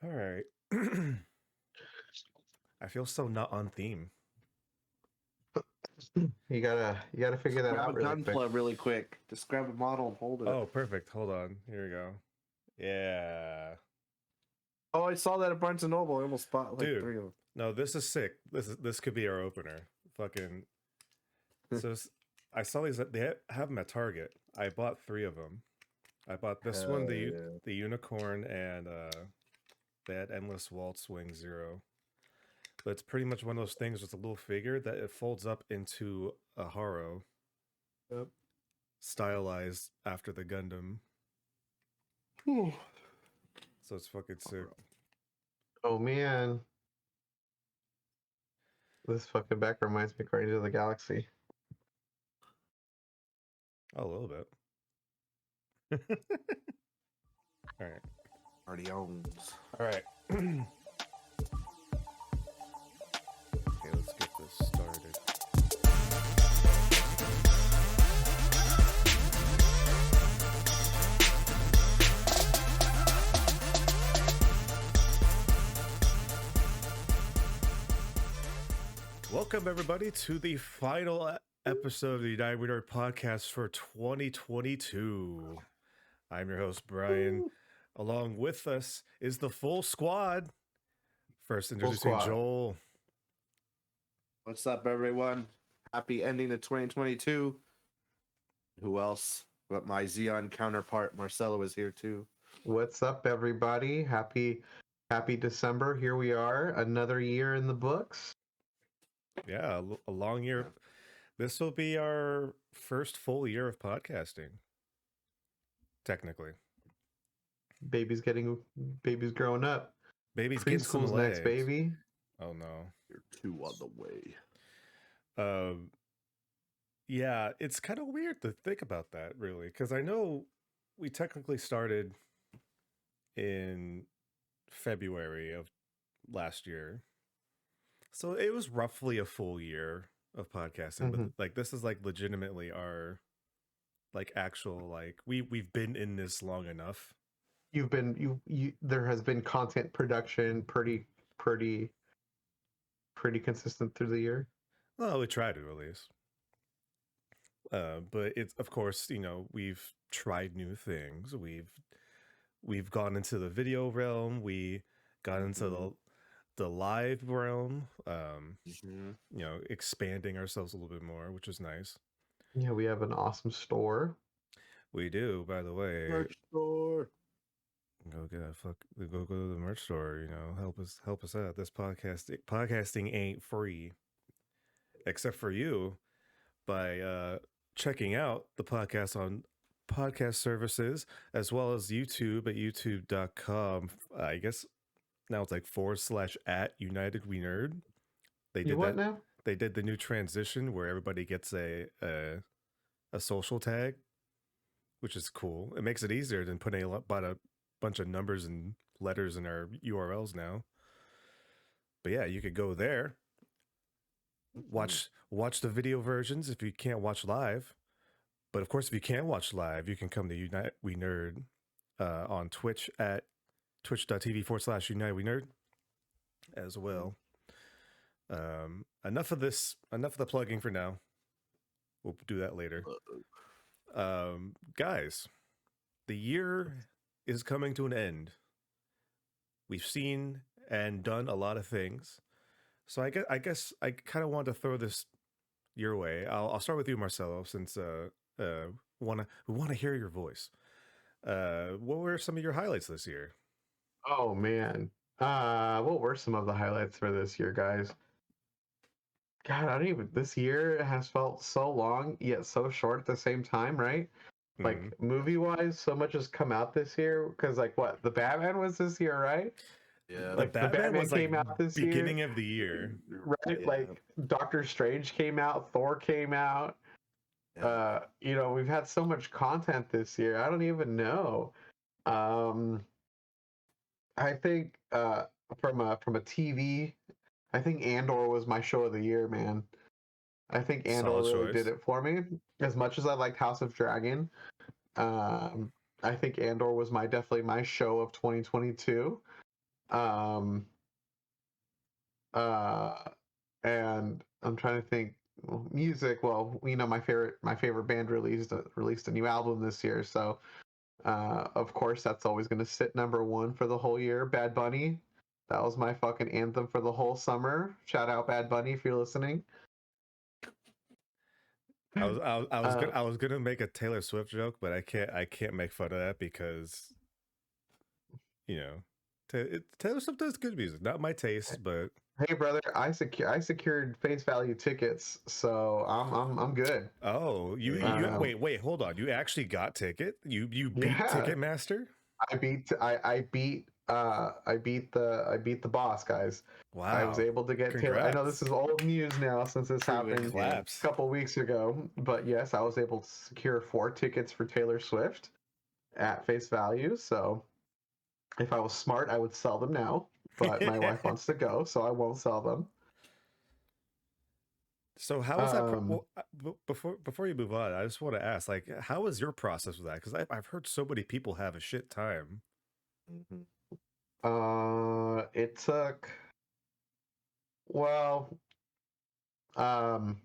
All right. I feel so not on theme. You gotta figure that Grab out a really gun quick. plug really quick. Just grab a model and hold it. Oh, perfect. Hold on. Here we go. Yeah. Oh, I saw that at Barnes & Noble. I almost bought like Dude. 3 of them. No, this is sick. This could be our opener. Fucking. So I saw these. They have them at Target. I bought 3 of them. I bought this one, the unicorn, and that endless waltz wing 0. But it's pretty much one of those things with a little figure that it folds up into a Haro. Yep. Stylized after the Gundam. So it's fucking sick. Oh man. This fucking back reminds me of Guardians of the Galaxy. Oh, a little bit. All right. Already owns. All right. Okay, let's get this started. Welcome, everybody, to the final episode of the United We Nerd podcast for 2022. I'm your host, Brian. Woo. Along with us is the full squad. First, introducing Joel. What's up, everyone? Happy ending to 2022. Who else but my Xeon counterpart, Marcelo, is here too. What's up, everybody? Happy December. Here we are, another year in the books. Yeah, a long year. This will be our first full year of podcasting. Technically. Baby's growing up. Baby's getting some legs. Next, baby. Oh no. You're 2 on the way. Yeah, it's kind of weird to think about that, really, because I know we technically started in February of last year. So it was roughly a full year of podcasting, but like this is like legitimately our like actual like we've been in this long enough. There has been content production pretty consistent through the year. Well, we try to at least. But it's, of course, you know, we've tried new things. We've gone into the video realm. We got into the live realm. You know, expanding ourselves a little bit more, which is nice. Yeah, we have an awesome store. We do, by the way. Merch store. Go to the merch store. You know, help us out. This podcasting ain't free, except for you, by checking out the podcast on podcast services, as well as YouTube at youtube.com. I guess now it's like /@UnitedWeNerd. They did that now. They did the new transition where everybody gets a social tag, which is cool. It makes it easier than putting about a bunch of numbers and letters in our URLs now. But yeah, you could go there. Watch the video versions if you can't watch live. But of course, if you can't watch live, you can come to Unite We Nerd on Twitch at twitch.tv/UnitedWeNerd as well. Enough of the plugging for now. We'll do that later. Guys, the year is coming to an end. We've seen and done a lot of things. So I guess I kind of want to throw this your way. I'll start with you, Marcelo, since we want to hear your voice. What were some of your highlights this year? Oh man, what were some of the highlights for this year, guys? God, this year has felt so long yet so short at the same time, right? Like movie-wise, so much has come out this year because like what the Batman was this year, right? Yeah, like the Batman was came out this beginning of the year, right? Yeah. Like Doctor Strange came out, Thor came out. Yeah. You know, we've had so much content this year. I don't even know. I think from a TV, I think Andor was my show of the year, man. I think Andor really did it for me. As much as I liked House of Dragon, I think Andor was definitely my show of 2022. Um, uh, and I'm trying to think. Well, music. Well, my favorite band released a new album this year, so of course that's always going to sit number one for the whole year. Bad Bunny. That was my fucking anthem for the whole summer. Shout out Bad Bunny if you're listening. Uh, I was gonna make a Taylor Swift joke, but I can't make fun of that because you know Taylor Swift does good music. Not my taste, but Hey brother, I secured face value tickets, so I'm good. oh, you wait, hold on. You actually got ticket? You beat Yeah, Ticketmaster? I beat the boss, guys. I was Wow. able to get Taylor. I know this Congrats. is old news now since this True happened indeed. a Claps. couple weeks ago, but yes, I was able to secure 4 tickets for Taylor Swift at face value. So if I was smart, I would sell them now, but my wife wants to go, so I won't sell them. So how was that? Um, Well, before you move on, I just want to ask, like, how was your process with that? Because I've heard so many people have a shit time. Mhm. it took well, um,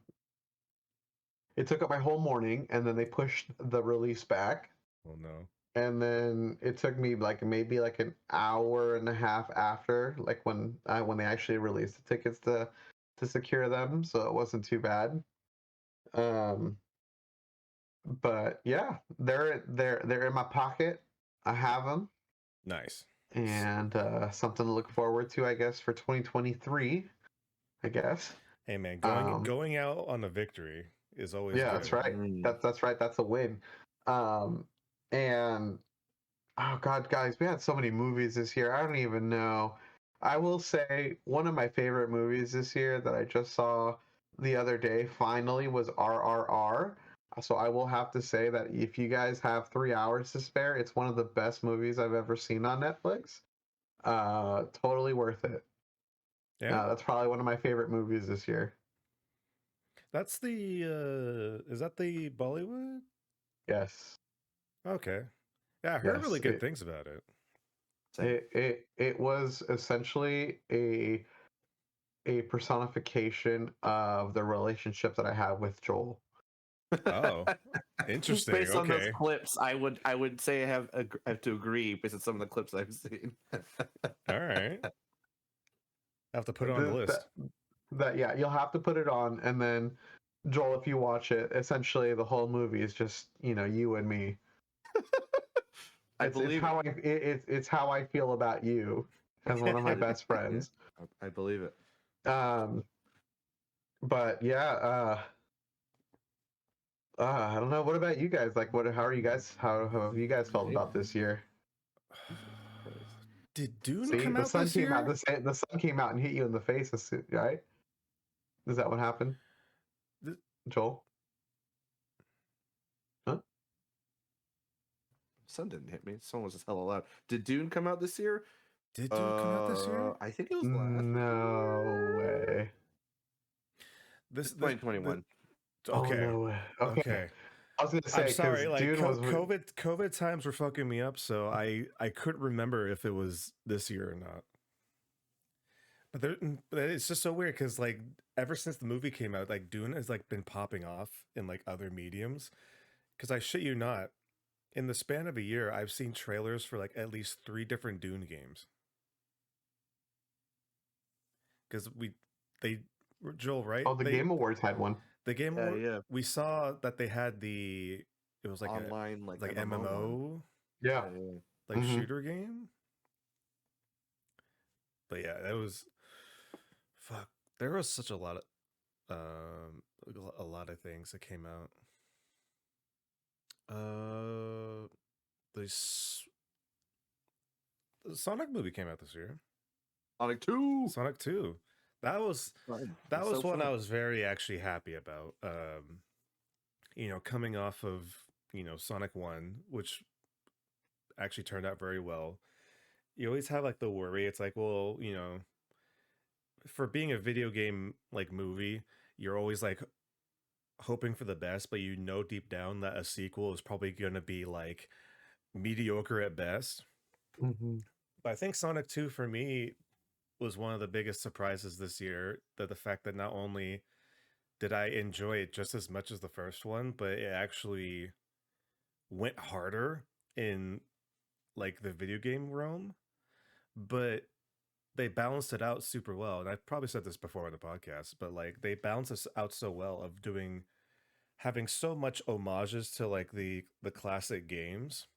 it took up my whole morning, and then they pushed the release back, Oh no. and then it took me like maybe like an hour and a half after, like when they actually released the tickets to secure them, so it wasn't too bad. Um, but yeah, they're in my pocket. I have them, Nice. and something to look forward to, I guess, for 2023. I guess. Hey man, Um, going out on a victory is always yeah, that's good. right. Mm. That's right. That's a win. Um, and oh god, guys, we had so many movies this year. I don't even know. I will say one of my favorite movies this year that I just saw the other day finally was RRR. So I will have to say that if you guys have 3 hours to spare, it's one of the best movies I've ever seen on Netflix. Totally worth it. Yeah, That's probably one of my favorite movies this year. that's the. Is that the Bollywood? Yes. Okay. Yeah, I heard really Yes, good things about it. Same. it was essentially a personification of the relationship that I have with Joel. Oh, interesting. Based on those Okay. clips, I would say I have to agree based on some of the clips I've seen. All right. I have to put it on the The, list. that yeah, you'll have to put it on, and then Joel, if you watch it, essentially the whole movie is just you and me. I It's believe how it. it's how I feel about you as one of my best friends. I believe it. Um, but yeah, I don't know. What about you guys? Like, how are you guys? How have you guys felt about this year? Did Dune See, come the out sun this came out. year? The sun came out and hit you in the face, right? Is that what happened, Th- Joel? Huh? Sun didn't hit me. Someone was just hella loud. Did Dune come out this year? Did Dune come out this year? I think it was last No year. way. This It's 2021. Oh okay. no way. Okay. Okay. I was gonna I'm say because sorry, like Dune was. COVID times were fucking me up, so I couldn't remember if it was this year or not. But it's just so weird because like ever since the movie came out, like Dune has like been popping off in like other mediums. Because I shit you not, in the span of a year, I've seen trailers for like at least 3 different Dune games. Because they Joel, right? Oh, the Game Awards had one. The game Yeah, award, yeah. we saw that they had it was like Online like like MMO one. MMO Yeah. Yeah. like Mm-hmm. shooter game. But yeah, that was fuck. There was such a lot of things that came out. Uh, the Sonic movie came out this year. Sonic 2. Sonic 2. That was Fun. that It's was so one I fun. was very actually happy about. Coming off of, Sonic 1, which actually turned out very well. You always have like the worry. It's like, well, for being a video game like movie, you're always like hoping for the best, but deep down that a sequel is probably going to be like mediocre at best. Mm-hmm. I think Sonic 2 for me was one of the biggest surprises this year. That the fact that not only did I enjoy it just as much as the first one, but it actually went harder in like the video game realm, but they balanced it out super well. And I've probably said this before on the podcast, but like they balance us out so well of doing having so much homages to like the classic games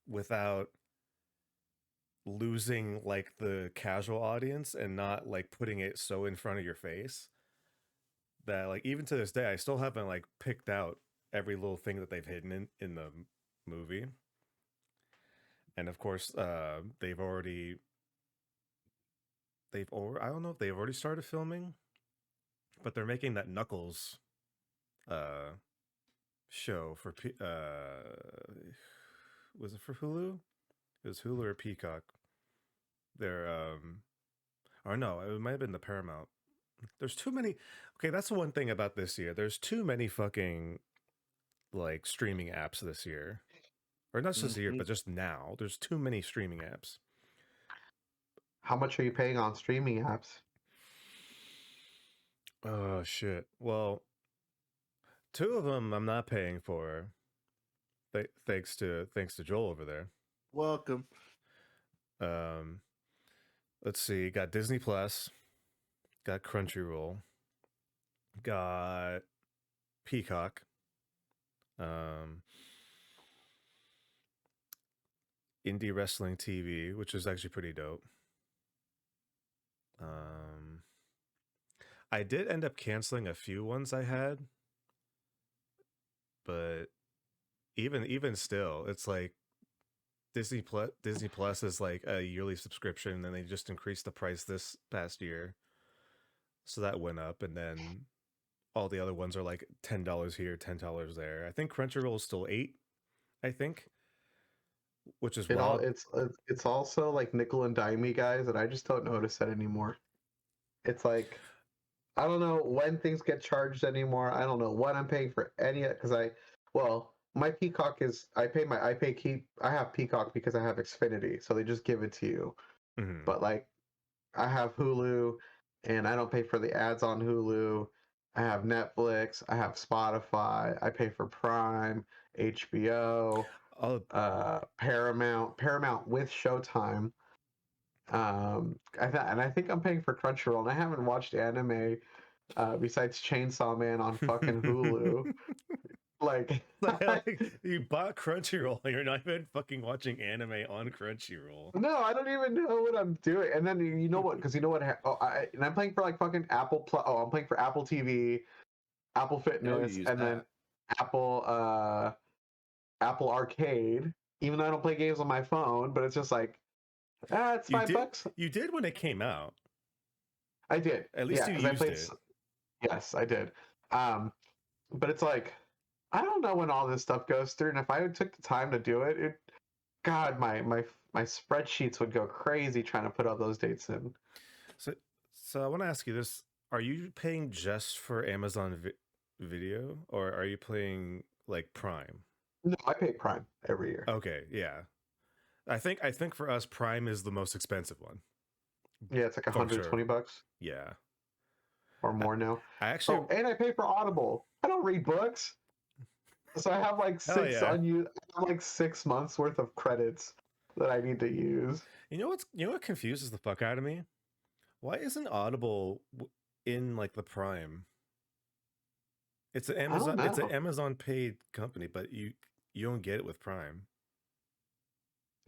without losing like the casual audience and not like putting it so in front of your face that like even to this day I still haven't like picked out every little thing that they've hidden in the movie. And of course I don't know if they've already started filming, but they're making that Knuckles uh show for was it for Hulu? It was Hulu or Peacock. They're or no, it might have been the Paramount. There's too many. Okay, that's the one thing about this year. There's too many fucking like streaming apps this year. Or not just this year, but just now. There's too many streaming apps. How much are you paying on streaming apps? Oh shit. Well, two of them I'm not paying for. Thanks to Joel over there. Welcome. Let's see. Got Disney Plus. Got Crunchyroll. Got Peacock. Indie Wrestling TV, which is actually pretty dope. I did end up canceling a few ones I had, but even still, it's like Disney Plus is like a yearly subscription, and they just increased the price this past year, so that went up, and then all the other ones are like $10 here, $10 there. I think Crunchyroll is still $8, I think, which is wild. It's also like nickel and dimey, guys, and I just don't notice it anymore. It's like I don't know when things get charged anymore. I don't know what I'm paying for any because my Peacock is I have Peacock because I have Xfinity, so they just give it to you. Mm-hmm. But like I have Hulu and I don't pay for the ads on Hulu. I have Netflix, I have Spotify, I pay for Prime, HBO, Paramount with Showtime. I think I'm paying for Crunchyroll, and I haven't watched anime besides Chainsaw Man on fucking Hulu. Like you bought Crunchyroll, and you're not even fucking watching anime on Crunchyroll. No, I don't even know what I'm doing. And then you know what? Because you know what? I'm playing for like fucking Apple Plus. Oh, I'm playing for Apple TV, Apple Fitness, and then Apple Arcade. Even though I don't play games on my phone, but it's just like, it's $5. You did when it came out. I did. At least you used it. Yes, I did. But it's like, I don't know when all this stuff goes through, and if I took the time to do it, God, my spreadsheets would go crazy trying to put all those dates in. So I want to ask you this: are you paying just for Amazon Video, or are you paying like Prime? No, I pay Prime every year. Okay, yeah. I think for us, Prime is the most expensive one. Yeah, it's like $120. Yeah, or more now. I actually and I pay for Audible. I don't read books, so I have like I have like 6 months worth of credits that I need to use. You know what confuses the fuck out of me? Why isn't Audible in like the Prime? It's an Amazon paid company, but you don't get it with Prime.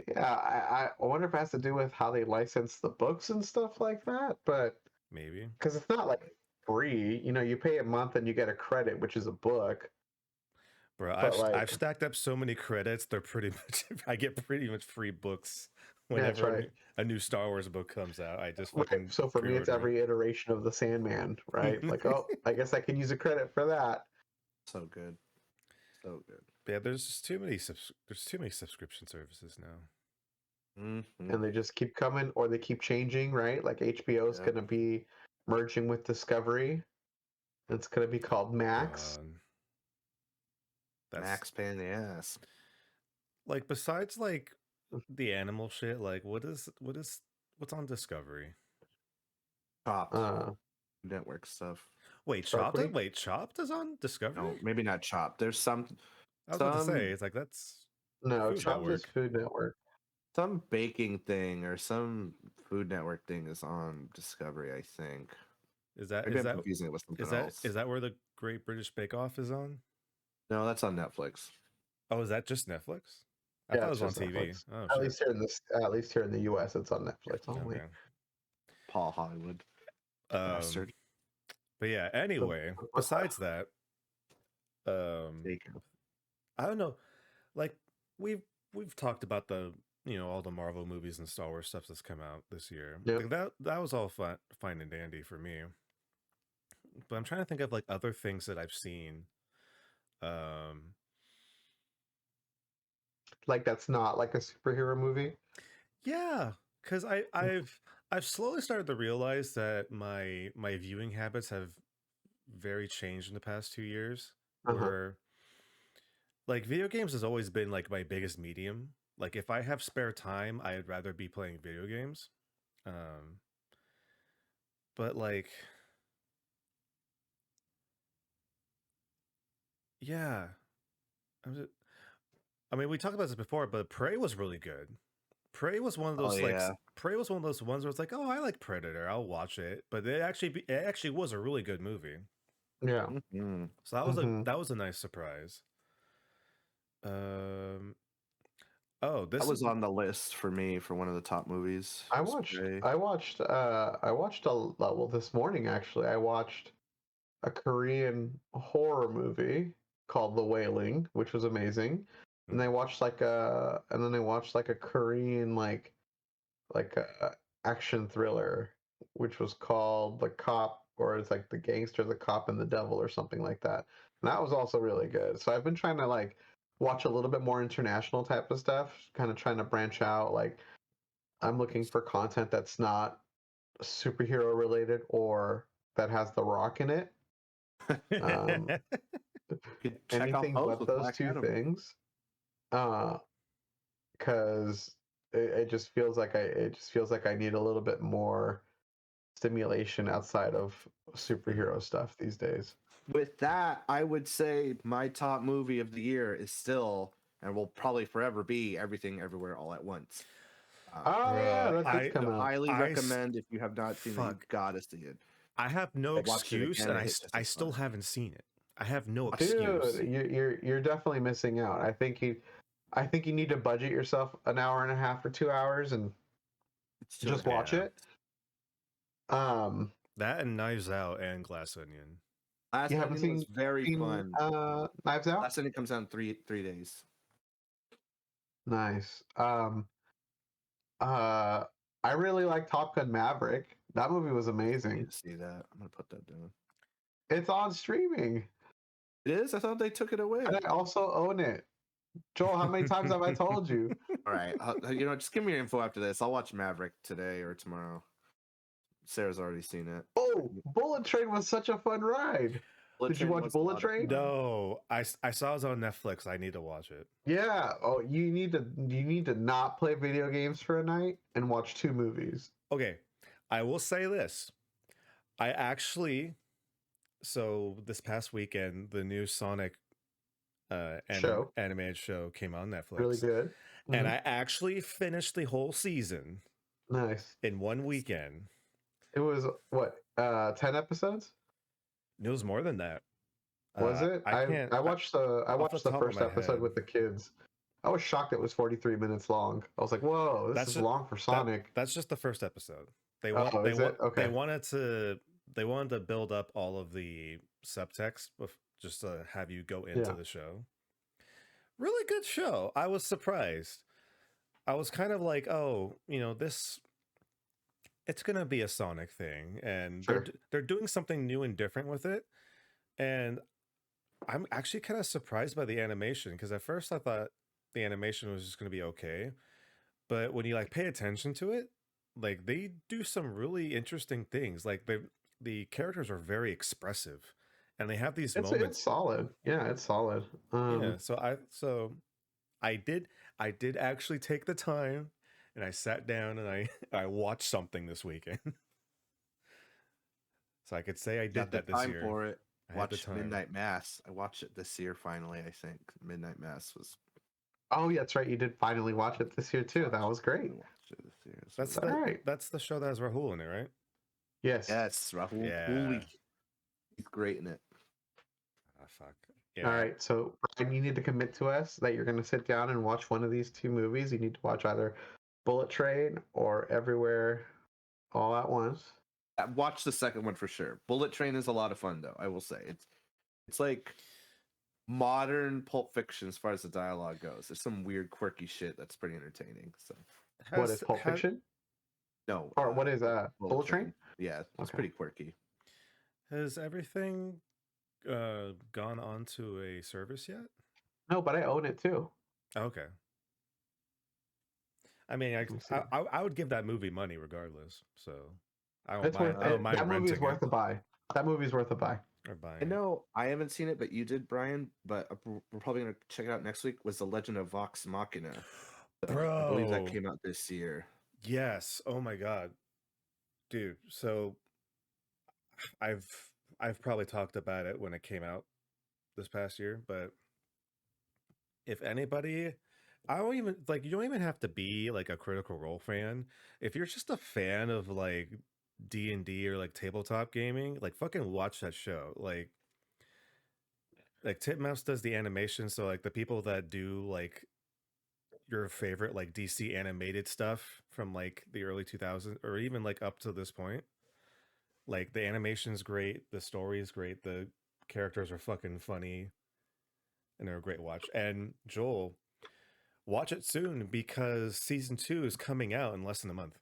Yeah, I wonder if it has to do with how they license the books and stuff like that, but maybe because it's not like free. You know, you pay a month and you get a credit, which is a book. Bro, I've stacked up so many credits. They're pretty much I get pretty much free books whenever a new Star Wars book comes out. I just fucking so for me, it's every iteration of the Sandman, right? Like, oh, I guess I can use a credit for that. So good. Yeah, there's just too many subscription services now. Mm-hmm. And they just keep coming, or they keep changing, right? Like HBO is going to be merging with Discovery. It's going to be called Max. Max pain in the ass. Like besides like the animal shit, like what's on Discovery? Chopped Uh, network stuff. Wait, Shark Chopped? Week? Wait, Chopped is on Discovery? No, maybe not chopped. There's I was about to say, some it's like that's No, Food Chopped is Network. Food Network. some baking thing or some Food Network thing is on Discovery, I think. Is that Maybe I'm confusing it with something else. is that where the Great British Bake Off is on? No, that's on Netflix. Oh, is that just Netflix? I Yeah, thought it it's was on just TV. Netflix. Oh At shit. least here in this, at least here in the U.S., it's on Netflix only. Okay. Paul Hollywood. Um, Bastard. but yeah. Anyway, besides that, Bacon. I don't know. Like we've talked about the all the Marvel movies and Star Wars stuff that's come out this year. Yep. Like that was all fine and dandy for me. But I'm trying to think of like other things that I've seen. Like that's not like a superhero movie. Yeah, because I've slowly started to realize that my viewing habits have very changed in the past 2 years. Uh-huh. Where like video games has always been like my biggest medium. Like if I have spare time, I'd rather be playing video games. Um, but like, yeah, I mean, we talked about this before, but Prey was really good. Prey was one of Oh those like yeah. Prey was one of those ones where it's like, oh, I like Predator, I'll watch it. But it actually was a really good movie. Yeah. Mm-hmm. So that was Mhm. that was a nice surprise. Oh, That this was on the list for me for one of the top movies. I was watched. Prey. I watched. I watched a well this morning actually. I watched a Korean horror movie called The Wailing, which was amazing. And I watched like a, and then I watched like a Korean like a action thriller, which was called The Cop, or it's like The Gangster, The Cop, and the Devil, or something like that. And that was also really good. So I've been trying to like watch a little bit more international type of stuff, kind of trying to branch out. Like I'm looking for content that's not superhero related or that has The Rock in it. Um, You could check out anything both but with those Black two Adam. things, because it just feels like I need a little bit more stimulation outside of superhero stuff these days. With that, I would say my top movie of the year is still, and will probably forever be, Everything Everywhere All at Once. Oh yeah, that did I come out. Highly recommend if you have not seen it, you fuck. gotta see it. I have no I watched it excuse, again, and it hit just I as still fun. haven't seen it. I have no Watch excuse. Dude, you're definitely missing out. I think you need to budget yourself an hour and a half or 2 hours and It's just 2.5 watch Yeah. it. That and Knives Out and Glass Onion. Last You haven't Onion was seen very fun. Knives Out? Last Onion comes out in three days. Nice. I really like Top Gun Maverick. That movie was I amazing. need to see that. I'm gonna put that down. It's on streaming. It is? I thought they took it away. And I also own it. Joel, how many times have I told you? All right, just give me your info after this. I'll watch Maverick today or tomorrow. Sarah's already seen it. Oh, Bullet Train was such a fun ride. Did you watch Bullet Train? No, I saw it on Netflix. I need to watch it. Yeah. Oh, you need to not play video games for a night and watch 2 movies. Okay, I will say this. I actually, so this past weekend, the new Sonic animated show came on Netflix. Really good. Mm-hmm. And I actually finished the whole season. Nice. In one weekend. It was what, 10 episodes? It was more than that. Was it? I watched the first episode with the kids. I was shocked it was 43 minutes long. I was like, "Whoa, this is long for Sonic." That's just the first episode. They wanted to build up all of the subtext just to have you go into the show. Really good show. I was surprised. I was kind of like, oh, it's gonna be a Sonic thing, and they're doing something new and different with it, and I'm actually kind of surprised by the animation, because at first I thought the animation was just going to be okay, but when you like pay attention to it, like they do some really interesting things. Like the characters are very expressive, and they have these moments. It's solid. Yeah, it's solid. Yeah, so I I did actually take the time and I sat down and I watched something this weekend. So I could say I did Got the that this time year. for it. I had the Watch time. Midnight Mass. I watched it this year finally. I think Midnight Mass was. Oh, yeah, that's right. You did finally watch it this year too. That was great. Watched it this year. It's That's really All the right. that's the show that has Rahul in it, right? Yes. Yes, Rahul Yeah. Cooley. He's great in it. Ah, fuck. Yeah. All right. So, Brian, you need to commit to us that you're going to sit down and watch one of these two movies. You need to watch either Bullet Train or Everywhere All at Once. Watch the second one for sure. Bullet Train is a lot of fun though. I will say it's like modern Pulp Fiction as far as the dialogue goes. There's some weird quirky shit that's pretty entertaining. So What is Pulp Fiction? no, Or what is Bullet Train? Yeah, it's Okay. pretty quirky. Has everything gone on to a service yet? No, but I own it too. Okay. I mean, Let me see. I would give that movie money regardless. So I don't It's mind. worth I don't mind that movie's renting worth a buy. That movie's worth a buy. or buying. I know I haven't seen it, but you did, Brian. But we're probably gonna check it out next week. Was The Legend of Vox Machina? Bro, I believe that came out this year. Yes. Oh my god, dude. So I've probably talked about it when it came out this past year, but if anybody, I don't even like. You don't even have to be like a Critical Role fan. If you're just a fan of like D&D or like tabletop gaming, like fucking watch that show. Like Titmouse does the animation, so like the people that do like your favorite like DC animated stuff from like the early 2000s or even like up to this point, like the animation's great, the story is great, the characters are fucking funny, and they're a great watch. And Joel, watch it soon because season 2 is coming out in less than a month.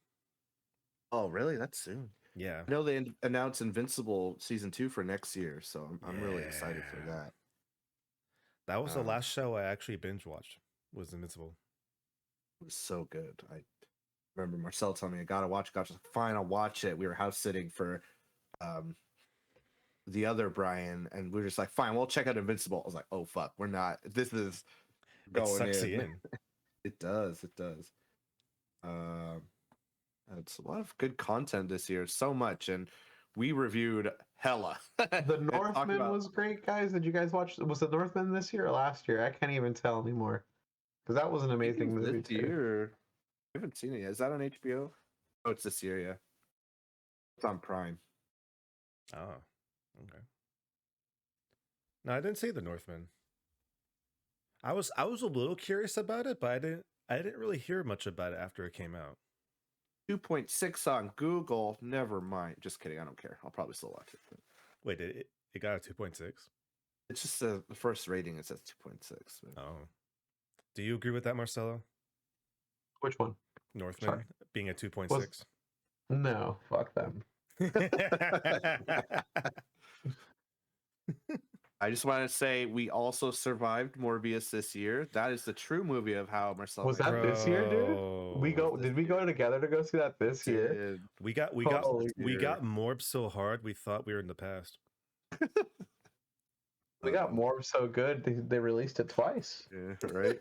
Oh, really? That's soon. Yeah. I know they announced Invincible season 2 for next year, so I'm really excited for Yeah. that. That was the last show I actually binge watched, was Invincible. It was so good. I remember Marcelo telling me I gotta watch. Gosh, fine, I'll watch it. We were house sitting for the other Brian, and we were just like, fine, we'll check out Invincible. I was like, oh fuck, we're not. This is It going sucks you in. in. It does. It does. It's a lot of good content this year. So much, and we reviewed hella. The Northman was great, guys. Did you guys watch? Was the Northman this year or last year? I can't even tell anymore. Because that was an amazing movie this year. I haven't seen it yet. Is that on HBO? Oh, it's this year. Yeah, it's on Prime. Oh, okay. No, I didn't see The Northman. I was a little curious about it, but I didn't really hear much about it after it came out. 2.6 on Google. Never mind. Just kidding. I don't care. I'll probably still watch it. But Wait, it got a 2.6? it's just the first rating. It says 2.6. But... Oh. Do you agree with that, Marcelo? Which one? Northman Sorry. being a 2.6? No, fuck them. I just want to say we also survived Morbius this year. That is the true movie of how Marcelo Was that this year, dude? Did we go together to go see that this year? We got Morb so hard we thought we were in the past. We got Morb so good they released it twice. Yeah, right.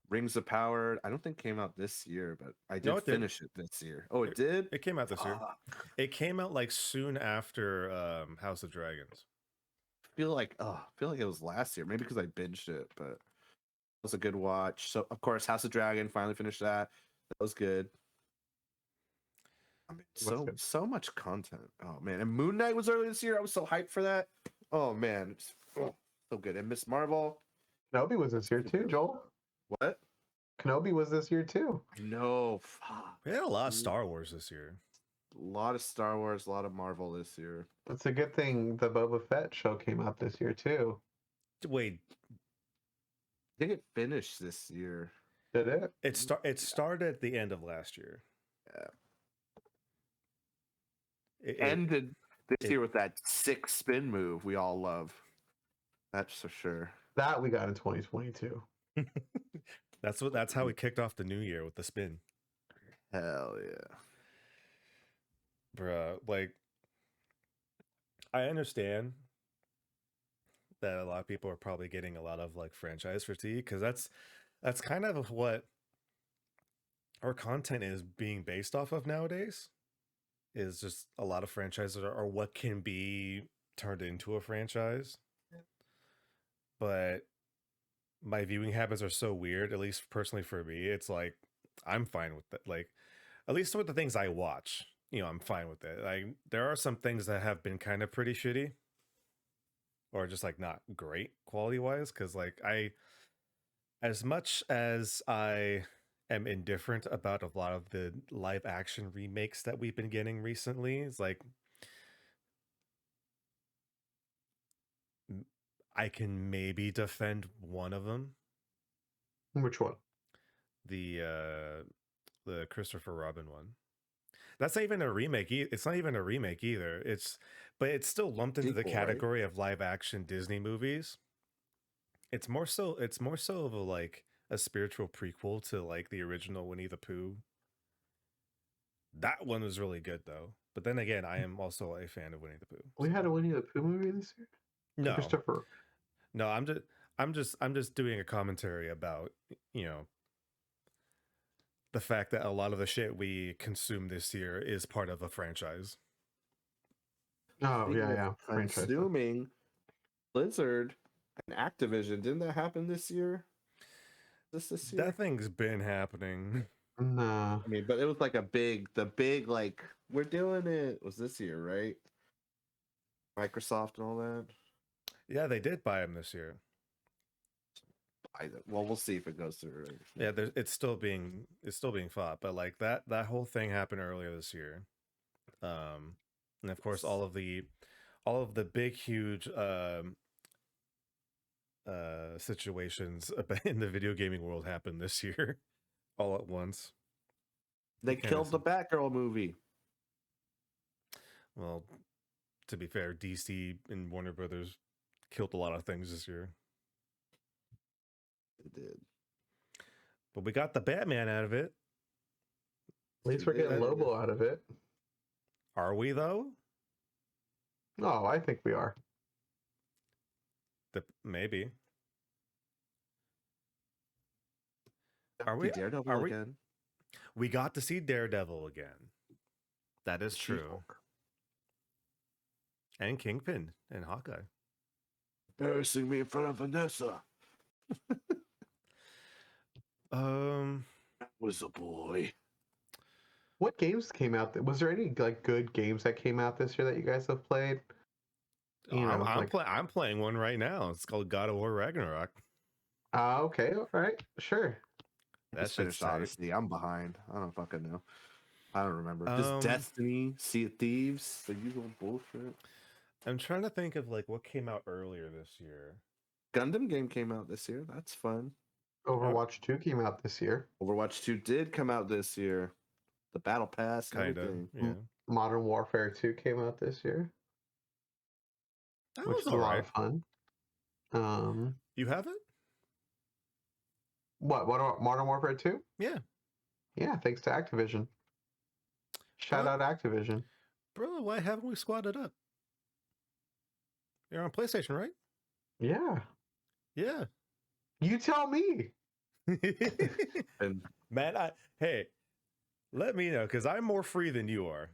Rings of Power. I don't think came out this year, but I did finish it this year. Oh, it did. It came out this year. It came out like soon after House of Dragons. I feel like it was last year. Maybe because I binged it, but it was a good watch. So of course, House of Dragon finally finished that. That was good. I mean, so much content. Oh man, and Moon Knight was early this year. I was so hyped for that. Oh man, it's so good. And Miss Marvel. Kenobi was this year too, Joel. What? Kenobi was this year too. No. We had a lot of Star Wars this year. A lot of Star Wars, a lot of Marvel this year. It's a good thing the Boba Fett show came out this year too. Wait, I think it finished this year. Did it? It started at the end of last year. Yeah. It ended this year with that sick spin move we all love. That's for sure. That we got in 2022. That's how we kicked off the new year, with the spin. Hell yeah. Bruh, like, I understand that a lot of people are probably getting a lot of like franchise fatigue, because That's kind of what our content is being based off of nowadays. Is just a lot of franchises are what can be turned into a franchise. But my viewing habits are so weird, at least personally for me. It's like I'm fine with that. Like, at least with the things I watch, I'm fine with it. Like, there are some things that have been kind of pretty shitty or just like not great quality wise. Cause like as much as I am indifferent about a lot of the live action remakes that we've been getting recently, it's like I can maybe defend one of them. Which one? The Christopher Robin one. That's not even a remake. It's not even a remake either. But it's still lumped into the Sequel, right? category of live action Disney movies. It's more so of a like a spiritual prequel to like the original Winnie the Pooh. That one was really good though. But then again, I am also a fan of Winnie the Pooh. We had a Winnie the Pooh movie this year. No, Christopher. no, I'm just doing a commentary about the fact that a lot of the shit we consume this year is part of a franchise. Oh Speaking of yeah. Franchise. Consuming Blizzard and Activision, didn't that happen this year? This year? That thing's been happening. No. I mean, but it was like the big like we're doing it was this year, right? Microsoft and all that. Yeah, they did buy him this year. Well, we'll see if it goes through. Right? Yeah, it's still being fought, but like that whole thing happened earlier this year. And of course all of the big huge situations in the video gaming world happened this year all at once. They killed the Batgirl movie. Well, to be fair, DC and Warner Brothers killed a lot of things this year. They did. But we got the Batman out of it. At least we're getting Lobo out of it. Are we though? No, I think we are. Maybe. Are we Daredevil again? We got to see Daredevil again. That is true. And Kingpin and Hawkeye. Embarrassing me in front of Vanessa. That was a boy. What games came out? Was there any like good games that came out this year that you guys have played? I'm playing one right now. It's called God of War Ragnarok. Okay, all right, sure. That's finished Odyssey. I'm behind. I don't fucking know. I don't remember. Just Destiny, Sea of Thieves, the usual bullshit. I'm trying to think of like what came out earlier this year. Gundam game came out this year. That's fun. Overwatch 2 came out this year. Overwatch 2 did come out this year. The Battle Pass, kind of. Yeah. Modern Warfare 2 came out this year. That which was was a lot of fun. You have it? What Modern Warfare 2? Yeah. Yeah, thanks to Activision. Shout out Activision. Bro, why haven't we squatted up? You're on PlayStation, right? Yeah. Yeah. You tell me. And man, let me know because I'm more free than you are.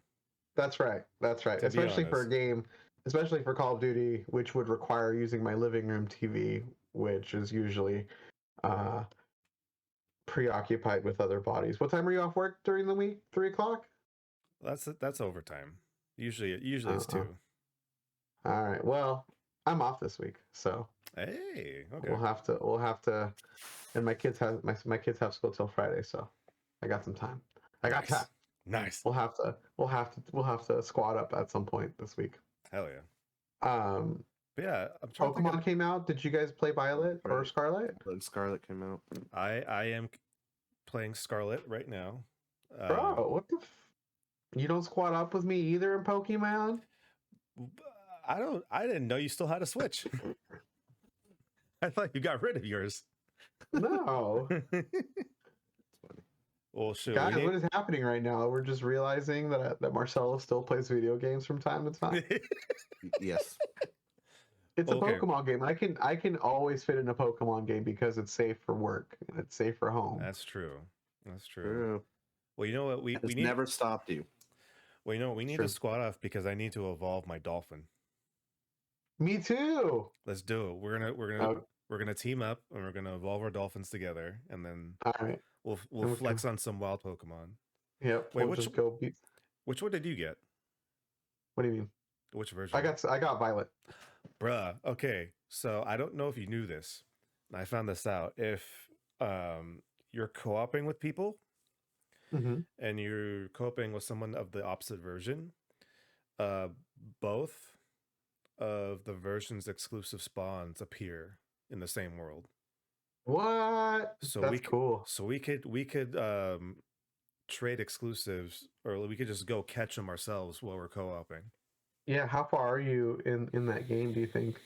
That's right. Especially for a game, especially for Call of Duty, which would require using my living room TV, which is usually preoccupied with other bodies. What time are you off work during the week? 3:00? That's overtime. Usually it's 2. All right. Well, I'm off this week, so hey, okay. We'll have to, and my kids have school till Friday, so I got some time. I got time. Nice. We'll have to squat up at some point this week. Hell yeah. But yeah, I'm trying Pokemon came out. Did you guys play Violet or Scarlet? Scarlet came out. I am playing Scarlet right now. Bro, what the? You don't squat up with me either in Pokemon? I didn't know you still had a Switch. I thought you got rid of yours. No. Well, shoot, guys, what is happening right now? We're just realizing that Marcelo still plays video games from time to time. Yes. It's a Okay, Pokemon game. I can always fit in a Pokemon game because it's safe for work and it's safe for home. that's true. That's true. True. Well, you know what we It's need. never stopped you. Well, you know what we need True. to squad off because I need to evolve my dolphin. Me too. Let's do it. Oh, We're gonna team up and we're gonna evolve our dolphins together, and then all right. we'll Okay. flex on some wild Pokemon. Yep. Wait, We'll just go beat. which one did you get? What do you mean? Which version? I got Violet. Bruh. Okay, so I don't know if you knew this. I found this out. If you're co-oping with people Mm-hmm. and you're co-oping with someone of the opposite version, uh, both of the version's exclusive spawns appear in the same world. What? So That's cool. So we could trade exclusives, or we could just go catch them ourselves while we're co-oping. Yeah. How far are you in that game? Do you think?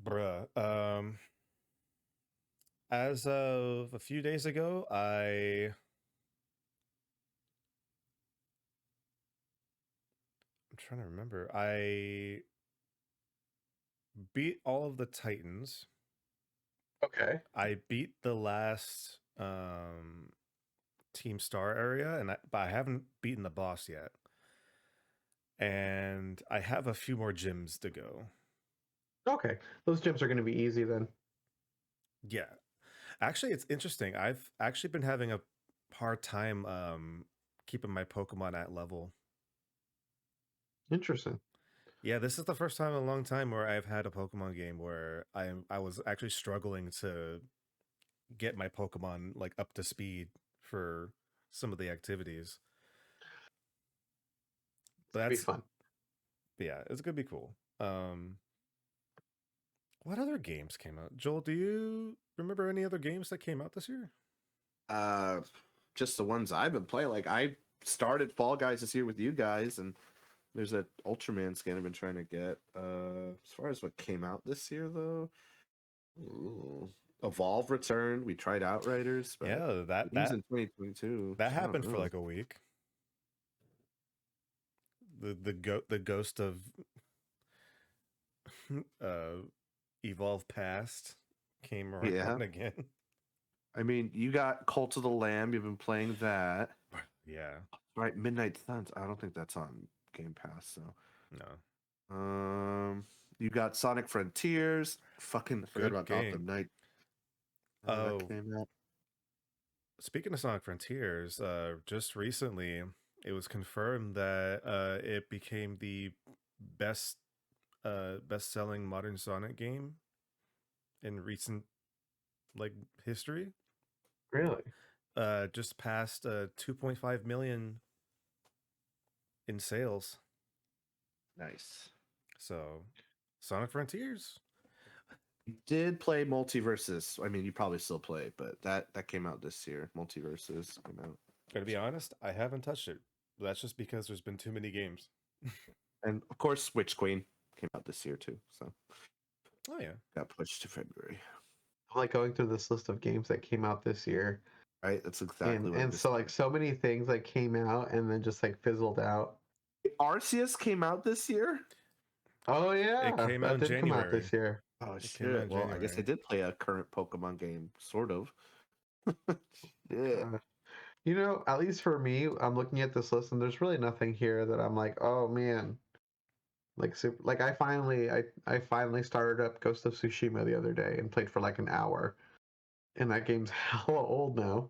Bruh. As of a few days ago, I'm trying to remember. I beat all of the Titans. Okay. I beat the last Team Star area, but I haven't beaten the boss yet. And I have a few more gyms to go. Okay. Those gyms are going to be easy then. Yeah. Actually, it's interesting. I've actually been having a hard time keeping my Pokemon at level. Interesting. Yeah, this is the first time in a long time where I've had a Pokemon game where I was actually struggling to get my Pokemon like up to speed for some of the activities. But It'll be that's fun. yeah, it's gonna be cool. What other games came out? Joel, do you remember any other games that came out this year? Just the ones I've been playing. Like I started Fall Guys this year with you guys, and there's that Ultraman skin I've been trying to get. As far as what came out this year, though, Evolve returned. We tried Outriders, but Yeah, it was in 2022. that so I don't happened for know. like a week. The ghost of Evolve Past came around Yeah. again. I mean, you got Cult of the Lamb. You've been playing that, Yeah, right? Midnight Suns. I don't think that's on Game Pass. So, no. you got Sonic Frontiers. Fucking forgot Good about game. Gotham Knight. Oh, That came out. speaking of Sonic Frontiers, just recently it was confirmed that it became the best best-selling modern Sonic game in recent like history. Really? Just passed 2.5 million in sales. Nice. So, Sonic Frontiers. You did play Multiverses. I mean, you probably still play, but that came out this year. Multiverses came out. Gotta be honest, I haven't touched it. That's just because there's been too many games. And of course, Witch Queen came out this year too. So, Oh yeah, got pushed to February. I'm like going through this list of games that came out this year. Right? That's exactly what I And just so like so many things like came out and then just like fizzled out. Arceus came out this year? Oh yeah, it came that out in did come out January. this year. Oh It came out in shit. Well, I guess I January. did play a current Pokemon game, sort of. Yeah. You know, at least for me, I'm looking at this list and there's really nothing here that I'm like, oh man, like super, like I finally started up Ghost of Tsushima the other day and played for like an hour, and that game's hella old now,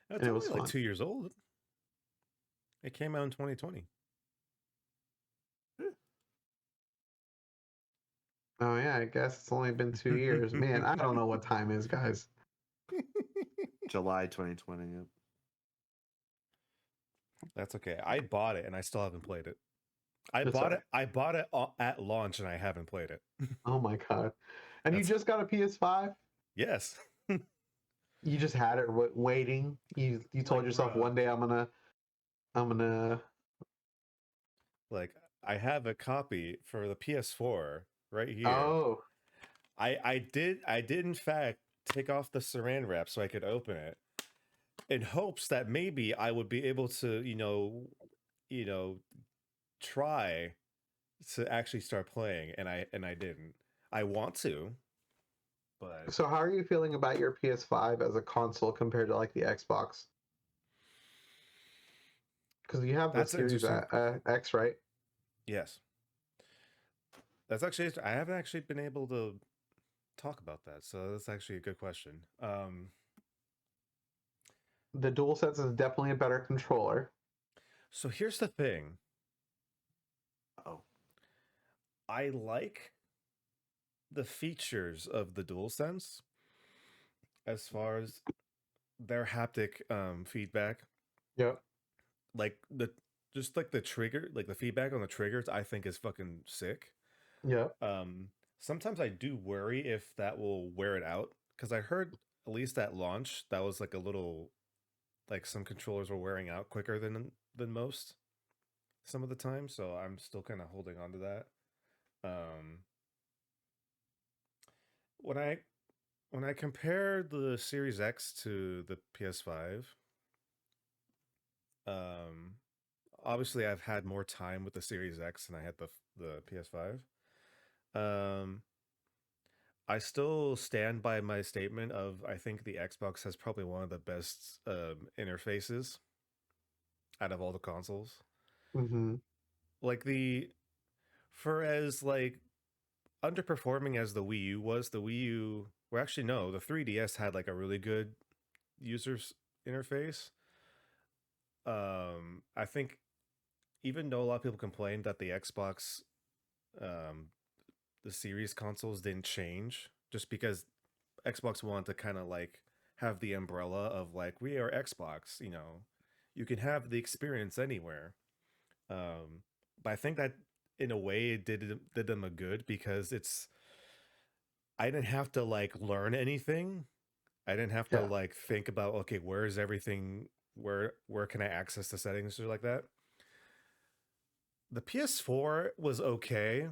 That's and it only was like fun. 2 years old. It came out in 2020. Oh yeah, I guess it's only been 2 years. Man, I don't know what time is, guys. July 2020. Yep. That's okay. I bought it and I still haven't played it. I It's bought alright. it. I bought it at launch and I haven't played it. Oh my god! And you That's- just got a PS5? Yes. You just had it waiting. You told Like, yourself bruh. one day I'm gonna. Like I have a copy for the PS4 right here. Oh, I did in fact take off the saran wrap so I could open it in hopes that maybe I would be able to, try to actually start playing, and I didn't. I want to, but So how are you feeling about your PS5 as a console compared to like the Xbox? Because you have the that's Series interesting. X, right? Yes, that's actually I haven't actually been able to talk about that, so that's actually a good question. The DualSense is definitely a better controller. So here's the thing. Oh, I like the features of the DualSense as far as their haptic feedback, Yep. like the just like the trigger, like the feedback on the triggers, I think is fucking sick. Yep. Sometimes I do worry if that will wear it out because I heard at least at launch that was like a little like some controllers were wearing out quicker than most some of the time. So I'm still kind of holding on to that. Um, when I when I compare the Series X to the PS5, um, obviously I've had more time with the Series X than I had the PS5. Um, I still stand by my statement of I think the Xbox has probably one of the best interfaces out of all the consoles. Mm-hmm. Like for as like underperforming as the Wii U was, the Wii U, well, actually no, the 3DS had like a really good user interface. I think even though a lot of people complained that the Xbox, um, the series consoles didn't change, just because Xbox wanted to kind of like have the umbrella of like we are Xbox, you know, you can have the experience anywhere. Um, but I think that in a way it did them a good because I didn't have to like learn anything. I didn't have to Yeah. like think about okay, where is everything? Where can I access the settings or like that? The PS4 was okay.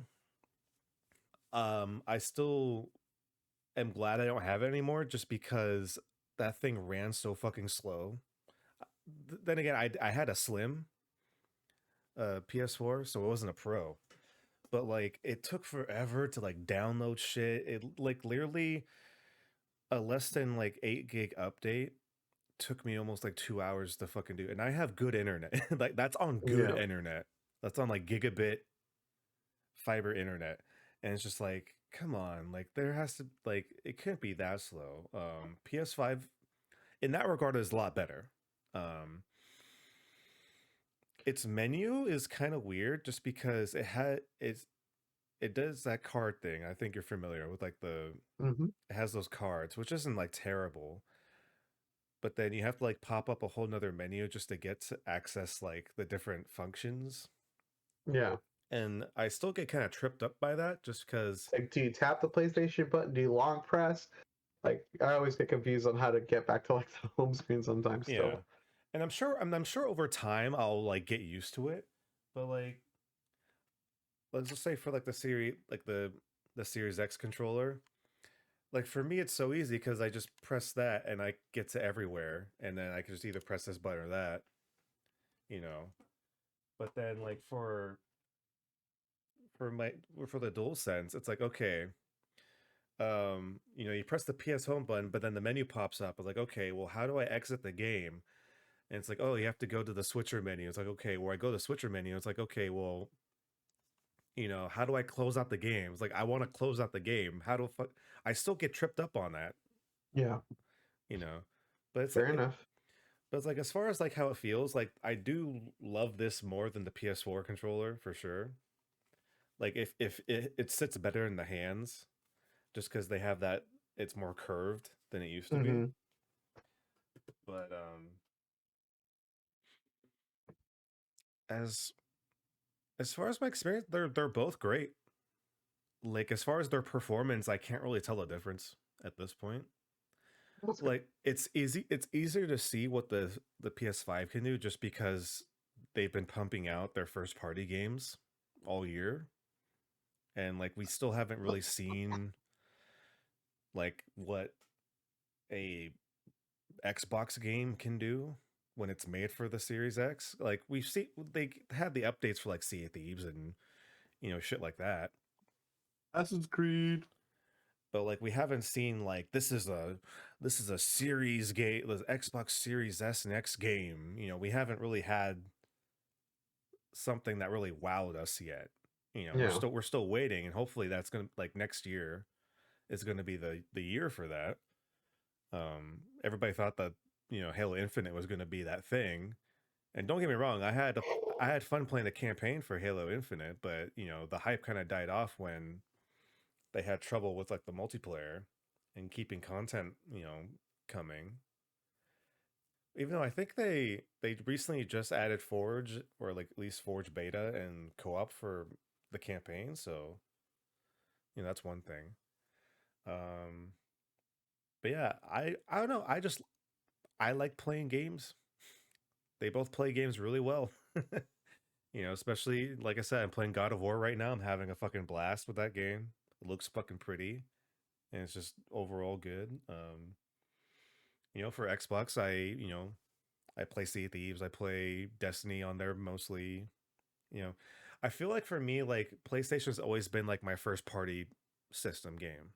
I still am glad I don't have it anymore just because that thing ran so fucking slow. Then again, I had a slim PS4, so it wasn't a pro. But like it took forever to like download shit. It like literally a less than like 8 gig update took me almost like 2 hours to fucking do. And I have good internet. Like that's on good Yeah. internet. That's on like gigabit fiber internet. And it's just like, come on, like there has to like it can't be that slow. PS5 in that regard is a lot better. Um its menu is kind of weird just because it does that card thing. I think you're familiar with like Mm-hmm. it has those cards, which isn't like terrible. But then you have to like pop up a whole nother menu just to get to access like the different functions. Yeah. And I still get kind of tripped up by that just because It's like, do you tap the PlayStation button? Do you long press? Like, I always get confused on how to get back to like the home screen sometimes. yeah. Still. And I'm sure over time I'll like get used to it. But like let's just say for like the Series X controller, like for me it's so easy because I just press that and I get to everywhere and then I can just either press this button or that, you know. But then like for my for the dual sense, it's like okay, you know, you press the PS home button, but then the menu pops up. It's like, okay, well, how do I exit the game? And it's like, oh, you have to go to the switcher menu. It's like, okay, where I go to the switcher menu, it's like, okay, well, you know, how do I close out the game? It's like I want to close out the game. How do I still get tripped up on that, Yeah. you know? But it's Fair like enough. but it's like as far as like how it feels, like I do love this more than the PS4 controller for sure. Like if it sits better in the hands, just because they have that it's more curved than it used to be. Mm-hmm. But as as far as my experience, they're both great. Like as far as their performance, I can't really tell a difference at this point. That's good. Like it's easier to see what the PS5 can do just because they've been pumping out their first party games all year. And like we still haven't really seen like what a Xbox game can do when it's made for the Series X. Like we've seen they had the updates for like Sea of Thieves and shit like that. Assassin's Creed. But like we haven't seen like this is a series game, the Xbox Series S and X game. We haven't really had something that really wowed us yet. Yeah. We're still waiting, and hopefully that's gonna like next year is gonna be the year for that. Everybody thought that Halo Infinite was gonna be that thing, and don't get me wrong, I had fun playing the campaign for Halo Infinite, but the hype kind of died off when they had trouble with like the multiplayer and keeping content coming. Even though I think they recently just added Forge, or like at least Forge beta and co-op for the campaign, so that's one thing. But yeah, I don't know, I like playing games. They both play games really well. Especially like I said, I'm playing God of War right now. I'm having a fucking blast with that game. It looks fucking pretty, and it's just overall good. For Xbox, I play Sea of Thieves. I play Destiny on there mostly. You know, I feel like for me, like PlayStation's always been like my first party system game.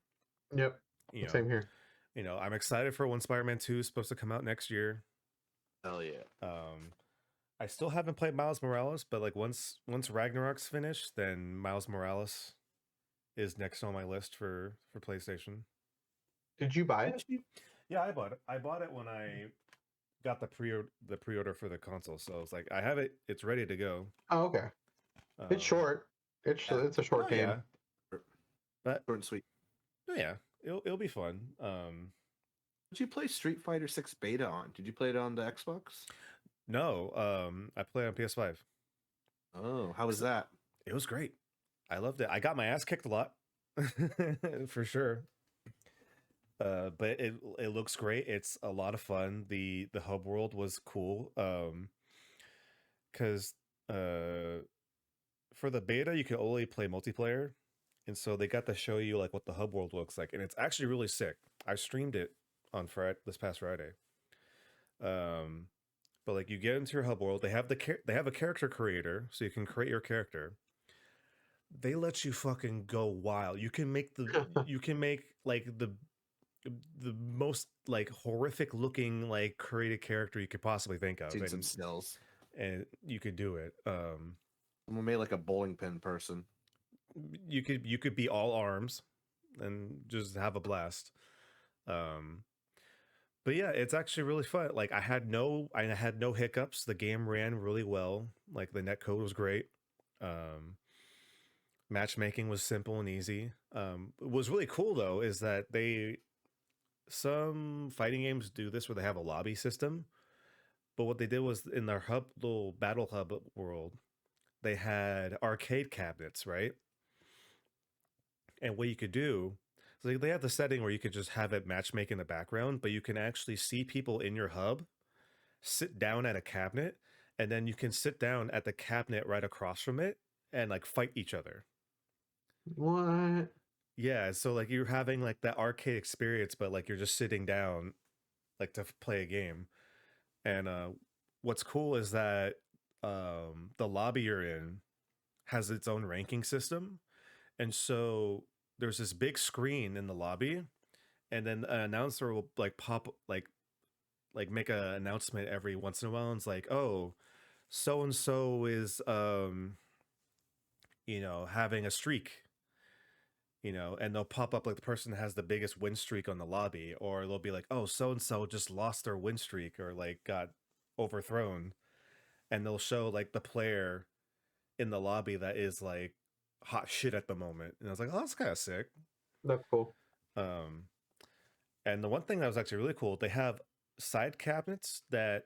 Yep. You know, Same here. I'm excited for when Spider-Man 2 is supposed to come out next year. Hell yeah. I still haven't played Miles Morales, but like once Ragnarok's finished, then Miles Morales is next on my list for PlayStation. Did you buy it? Yeah, I bought it. I bought it when I got the pre-order for the console, so it's like I have it. It's ready to go. Oh, okay. It's short. It's a short game. Yeah. But short and sweet. Oh yeah, it'll be fun. Did you play Street Fighter 6 beta on? Did you play it on the Xbox? No, I played on PS5. Oh, how was that? It was great. I loved it. I got my ass kicked a lot, for sure. But it looks great. It's a lot of fun. The hub world was cool. Because for the beta you could only play multiplayer, and so they got to show you like what the hub world looks like, and it's actually really sick. I streamed it on this past Friday. But like you get into your hub world, they have a character creator, so you can create your character. They let you fucking go wild. You can make like the most like horrific looking like created character you could possibly think of. Seen some stills, and you could do it. Someone made like a bowling pin person. You could be all arms and just have a blast. But yeah, it's actually really fun. Like I had no hiccups. The game ran really well. Like the netcode was great. Matchmaking was simple and easy. What was really cool though is that some fighting games do this where they have a lobby system. But what they did was in their little battle hub world, they had arcade cabinets, right? And what you could do, so they have the setting where you could just have it matchmake in the background, but you can actually see people in your hub sit down at a cabinet, and then you can sit down at the cabinet right across from it and like fight each other. What? Yeah, so like you're having like that arcade experience, but like you're just sitting down like to play a game. And what's cool is that the lobby you're in has its own ranking system. And so there's this big screen in the lobby, and then an announcer will like pop like make an announcement every once in a while, and it's like, oh, so and so is having a streak, and they'll pop up like the person that has the biggest win streak on the lobby, or they'll be like, oh, so and so just lost their win streak or like got overthrown, and they'll show like the player in the lobby that is like hot shit at the moment. And I was like, oh, that's kind of sick. That's cool. And the one thing that was actually really cool, they have side cabinets that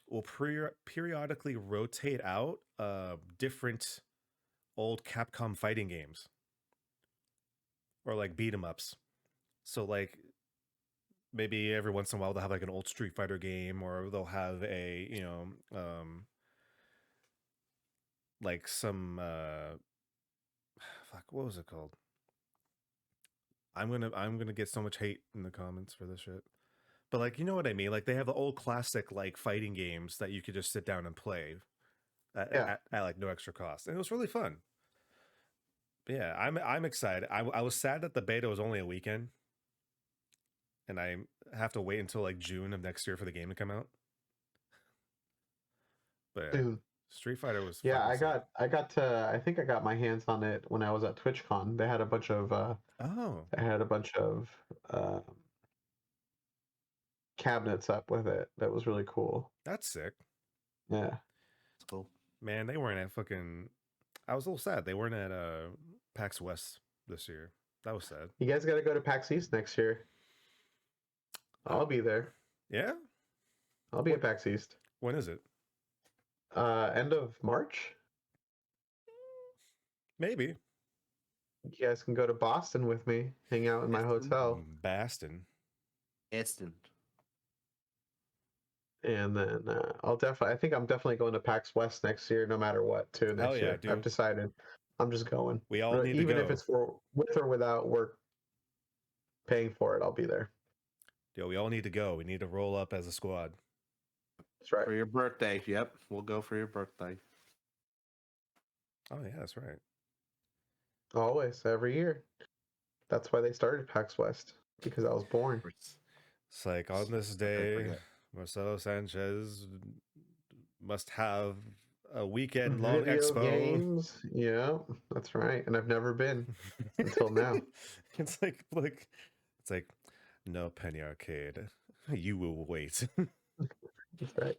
will periodically rotate out different old Capcom fighting games or like beat 'em ups. So like maybe every once in a while they'll have like an old Street Fighter game, or they'll have a like some fuck, what was it called? I'm gonna get so much hate in the comments for this shit. But like, you know what I mean? Like they have the old classic like fighting games that you could just sit down and play at like no extra cost. And it was really fun. yeah, I'm excited. I was sad that the beta was only a weekend, and I have to wait until like June of next year for the game to come out. But yeah, Soon. Street Fighter was Yeah, fucking sick. I think I got my hands on it when I was at TwitchCon. They had a bunch of Oh, uh, cabinets up with it. That was really cool. that's sick. Yeah. It's cool. Man, they weren't at fucking. I was a little sad they weren't at PAX West this year. That was sad. You guys got to go to PAX East next year. I'll be there. Yeah. I'll be at PAX East. When is it? End of March. Maybe. You guys can go to Boston with me, hang out in my hotel, Baston. Instant. and then I think I'm definitely going to PAX West next year, no matter what. Too next Hell yeah, year. dude. I've decided. I'm just going. We all need to even if go. it's for with or without work paying for it. I'll be there. Yo, we all need to go. We need to roll up as a squad. That's right. For your birthday. Yep. We'll go for your birthday. Oh yeah, that's right. Always, every year. That's why they started PAX West, because I was born. It's like on this day, Marcelo Sanchez must have a weekend-long Video expo. games. Yeah, that's right. And I've never been until now. It's like no Penny Arcade. You will wait. That's right.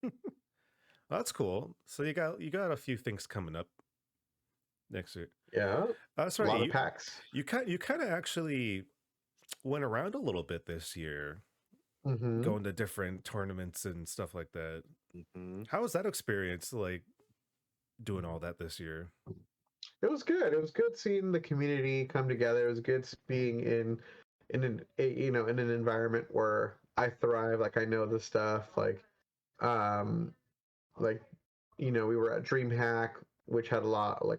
Well, that's cool. So you got a few things coming up next year. Yeah. That's A right. lot of PAX. You kind of actually went around a little bit this year, Mm-hmm. going to different tournaments and stuff like that. Mm-hmm. How was that experience, like doing all that this year? It was good. It was good seeing the community come together. It was good being in an in an environment where I thrive. Like I know the stuff. Um, like we were at DreamHack, which had a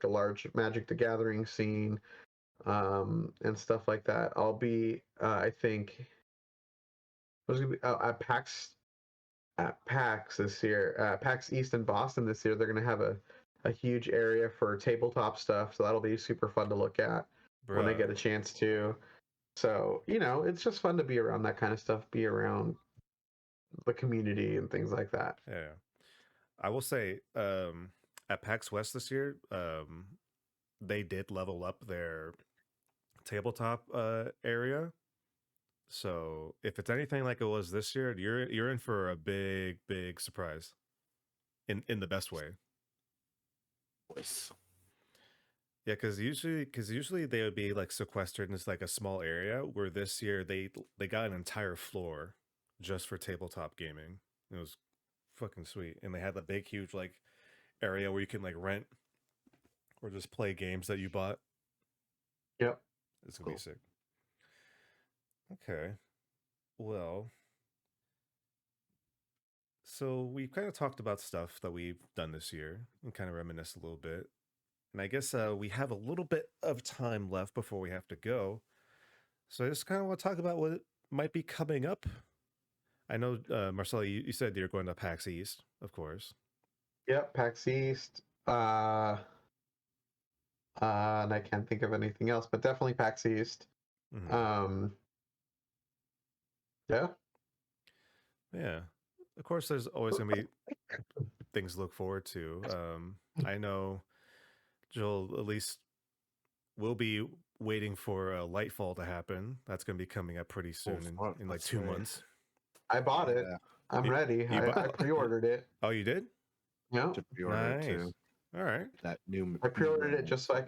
large Magic the Gathering scene, and stuff like that. I'll be I think I was gonna be at PAX this year. PAX East in Boston this year. They're gonna have a huge area for tabletop stuff, so that'll be super fun to look at when I Bruh. get a chance to. So it's just fun to be around that kind of stuff, be around the community and things like that. Yeah. I will say, at PAX West this year, they did level up their tabletop area. So if it's anything like it was this year, you're in for a big surprise. In the best way. Voice. Yeah, because usually they would be like sequestered in this like a small area. Where this year they got an entire floor just for tabletop gaming. It was fucking sweet, and they had the big huge like area where you can like rent or just play games that you bought. Yep. It's gonna be sick. Okay, well, so we kind of talked about stuff that we've done this year and kind of reminisce a little bit. And I guess we have a little bit of time left before we have to go. So I just kind of want to talk about what might be coming up. I know, Marcelo, you said you're going to PAX East, of course. Yep, PAX East. And I can't think of anything else, but definitely PAX East. Mm-hmm. Yeah. Yeah. Of course, there's always going to be things to look forward to. I know Joel at least will be waiting for Lightfall to happen. That's going to be coming up pretty soon in like 2 months. I bought it. I'm ready. I pre-ordered it. Oh, you did? Yeah. Nice. Too. All right. That new. I pre-ordered it just so I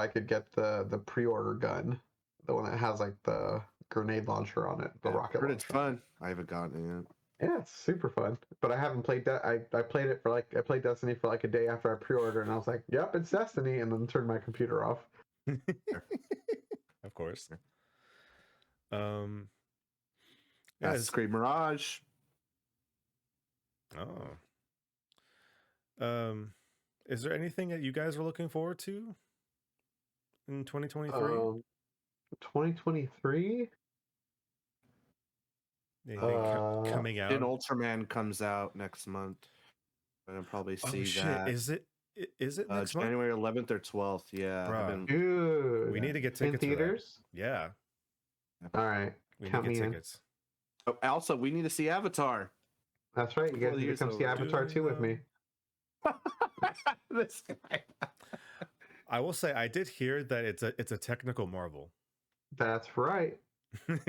could get the pre-order gun, the one that has like the grenade launcher on it, the rocket launcher. It's fun. I haven't gotten it yet. Yeah, it's super fun. But I haven't played that. I played it for I played Destiny for like a day after I pre-ordered, and I was like, "Yep, it's Destiny," and then turned my computer off. Of course. Scream Mirage. Oh. Is there anything that you guys are looking forward to in 2023? 2023? Anything coming out? And Ultraman comes out next month. I'm gonna probably see that. Is Is it next month? January 11th or 12th. Yeah. I've Bruh. been, Dude. We need to get in tickets for that. theaters. Yeah, All right, we need count to me get in. tickets. oh, also, we need to see Avatar. That's right. You Before guys the need to year's come see over. Avatar Do 2 with me. This guy. I will say I did hear that it's a technical marvel. That's right.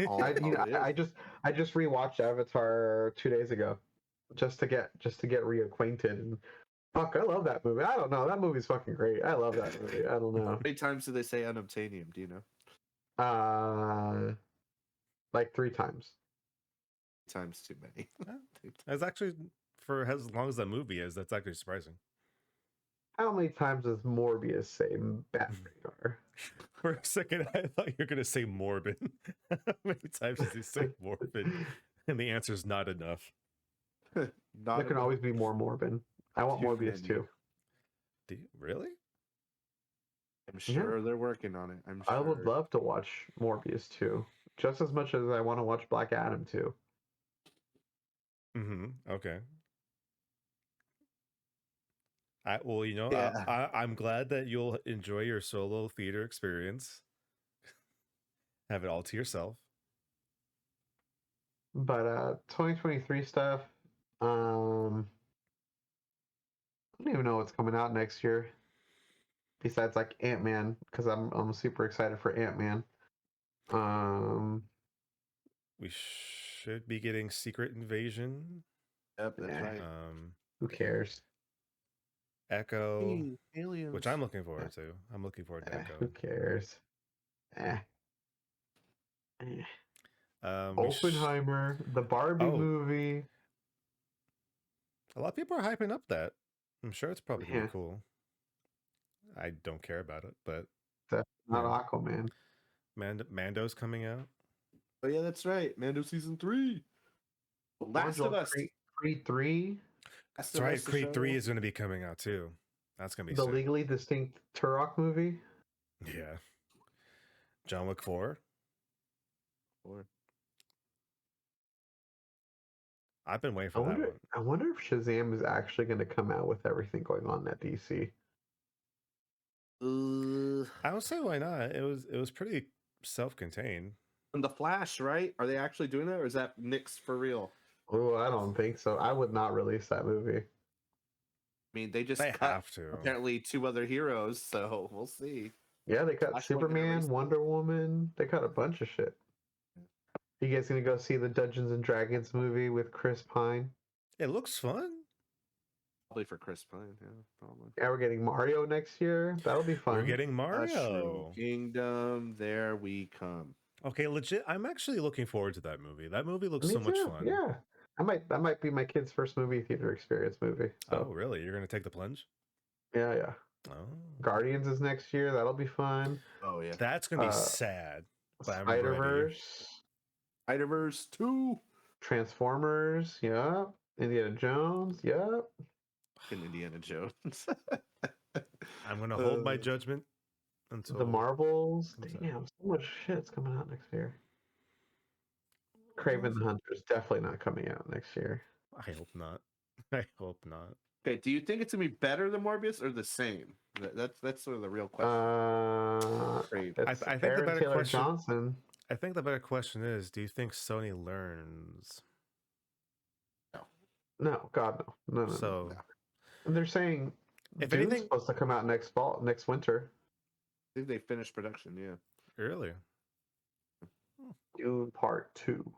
Oh, I it is. I just rewatched Avatar 2 days ago, just to get reacquainted. And fuck, I love that movie. I don't know, that movie's fucking great. I love that movie. I don't How know. many times do they say unobtainium? Do you know? Like 3 times. Times too many. That's actually, for as long as that movie is, that's actually surprising. How many times does Morbius say Bat Radar? For a second, I thought you were gonna say Morbid. How many times does he say Morbid? And the answer is not enough. Not There can enough. always be more Morbid. I want Too Morbius many. too. Do you, really? I'm sure they're working on it. I'm sure. I would love to watch Morbius too, just as much as I want to watch Black Adam too. Okay. Well, Yeah. I'm glad that you'll enjoy your solo theater experience. Have it all to yourself. But 2023 stuff. I don't even know what's coming out next year. Besides like Ant-Man, because I'm super excited for Ant-Man. We should be getting Secret Invasion. Yep, that's right. Who cares? Echo, Hey, aliens. which I'm looking forward to. I'm looking forward to Who Echo. cares? We Oppenheimer, the Barbie Oh. movie. A lot of people are hyping up that. I'm sure it's probably gonna Yeah. be cool. I don't care about it, but That's not Aquaman. Mando's coming out. Oh yeah, that's right. Mando season 3. Last of Us. Creed 3. That's right. Creed 3 is going to be coming out too. That's going to be The sick. Legally Distinct Turok movie. Yeah. John Wick 4. I've been waiting for that one. I wonder if Shazam is actually going to come out with everything going on at DC. I don't say why not. It was pretty self-contained. And The Flash, right? Are they actually doing that, or is that nixed for real? Oh, I don't think so. I would not release that movie. I mean, they just They cut have to. apparently 2 other heroes, so we'll see. Yeah, they cut Flash Superman, Wonder Woman. They cut a bunch of shit. You guys gonna go see the Dungeons and Dragons movie with Chris Pine? It looks fun. Probably for Chris Pine, yeah, probably. Yeah, we're getting Mario next year. That'll be fun. We're getting Mario. Mushroom Kingdom, there we come. Okay, legit. I'm actually looking forward to that movie. That movie looks Me so too. much fun. Yeah, that might be my kid's first movie theater experience movie. So. Oh, really? You're gonna take the plunge? Yeah. Oh. Guardians is next year. That'll be fun. Oh yeah. That's gonna be sad. Spider-Verse. Spider-Verse 2. Transformers. Yep. Indiana Jones. Yep. In Indiana Jones. I'm gonna hold my judgment until The Marvels. Damn, so much shit's coming out next year. Kraven the Hunter is definitely not coming out next year. I hope not. I hope not. Okay, do you think it's gonna be better than Morbius or the same? That's sort of the real question. I think the better question. Johnson. I think the better question is: do you think Sony learns? No, God no. So, and they're saying if Dune's anything, supposed to come out next winter. I think they finished production, yeah. Earlier. Dune Part 2.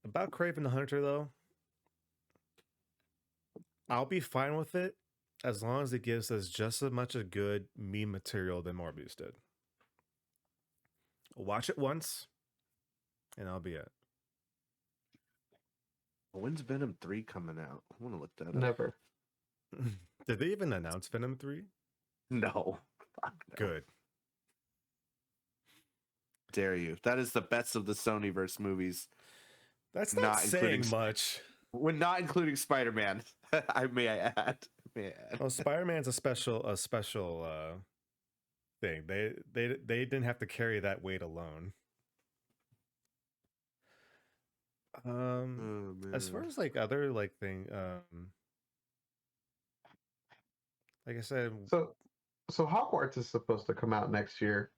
About Kraven the Hunter, though, I'll be fine with it as long as it gives us just as much of good meme material than Morbius did. Watch it once, and I'll be it. When's Venom 3 coming out? I want to look that up. Never. Did they even announce Venom 3? No. Good. Dare you. That is the best of the Sonyverse movies. That's not saying much. When not including Spider-Man. May I add. Oh, Spider-Man's a special thing. They didn't have to carry that weight alone. As far as like other like thing, Like I said, So Hogwarts is supposed to come out next year,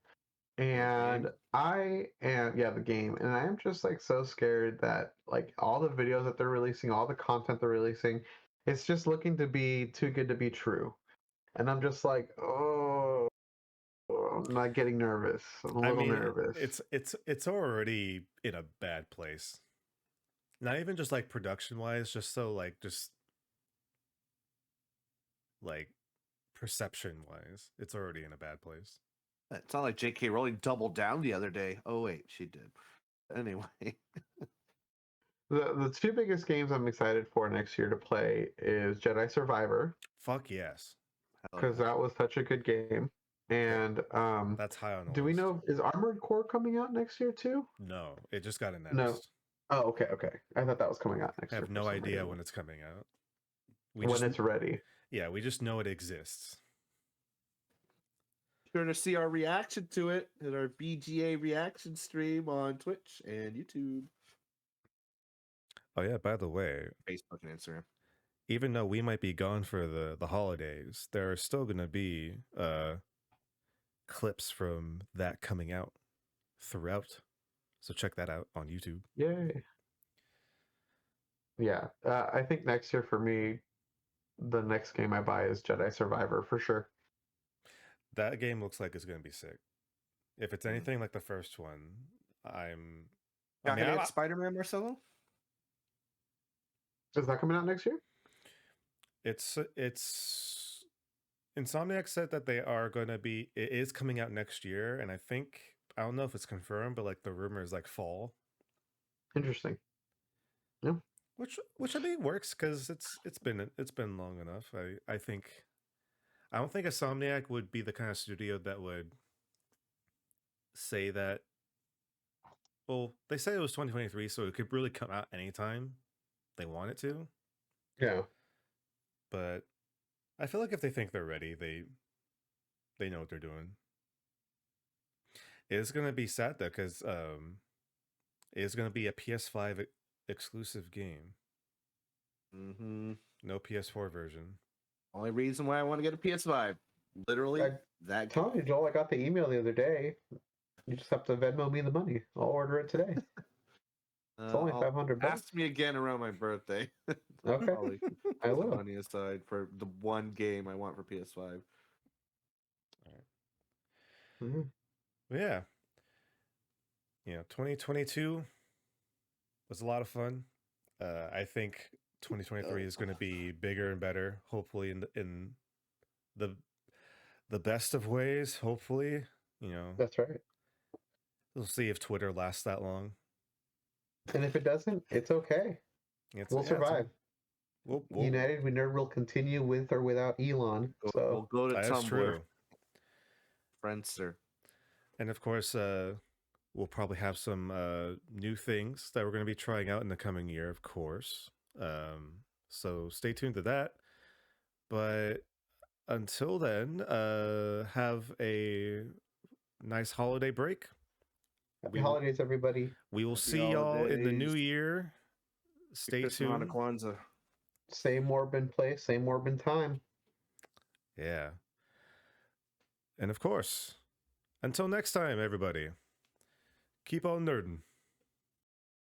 and game? the game, and I am just like so scared that like all the videos that they're releasing, all the content they're releasing, it's just looking to be too good to be true, and I'm just like, oh, I'm not getting nervous. I'm a I little mean, nervous. it's already in a bad place. Not even just like production wise, just so like perception wise, it's already in a bad place. It's not like J.K. Rowling doubled down the other day. Oh wait, she did. Anyway, The two biggest games I'm excited for next year to play is Jedi Survivor, Fuck yes, hell because yeah. that was such a good game. And that's high on the do we list. know, is Armored Core coming out next year too? No, it just got No. announced. Oh, okay. I thought that was coming out next I year have for no some idea reason. when it's coming out. When it's ready. Yeah, we just know it exists. Sure to see our reaction to it in our BGA reaction stream on Twitch and YouTube, Oh yeah, by the way, Facebook, and Instagram. even though we might be gone for the holidays, there are still gonna be clips from that coming out throughout. So check that out on YouTube. Yay. Yeah. I think next year for me, the next game I buy is Jedi Survivor for sure. That game looks like it's gonna be sick. If it's anything like the first one, I'm. I mean, Got Spider-Man, Marcelo? Is that coming out next year? it's Insomniac said that they are going to be. It is coming out next year, and I don't know if it's confirmed, but like the rumor is like fall, Interesting. Yeah. which I mean works because it's been long enough. I think I don't think Insomniac would be the kind of studio that would say that. Well, they say it was 2023, so it could really come out anytime they want it to. Yeah. But I feel like if they think they're ready, they know what they're doing. It's gonna be sad though, because it's gonna be a PS5 exclusive game. Mm-hmm. No PS4 version. Only reason why I want to get a PS5. Literally, that. Telling you, Joel, I got the email the other day. You just have to Venmo me the money. I'll order it today. It's only $500. Ask me again around my birthday. Okay. Probably I put will. money aside for the one game I want for PS5. All right. Mm-hmm. Yeah. 2022 was a lot of fun. I think 2023 is going to be bigger and better. Hopefully, in the best of ways. Hopefully, That's right. we'll see if Twitter lasts that long. And if it doesn't, it's okay. We'll survive. United We Nerd will continue with or without Elon. We'll go to that's Tumblr. True. Friendster. And of course, we'll probably have some new things that we're going to be trying out in the coming year, of course. So stay tuned to that. But until then, have a nice holiday break. Happy holidays, everybody. We will see y'all in the new year. Stay tuned. Kwanzaa. Same Morbin place, same Morbin time. Yeah. And of course, until next time, everybody, keep on nerding.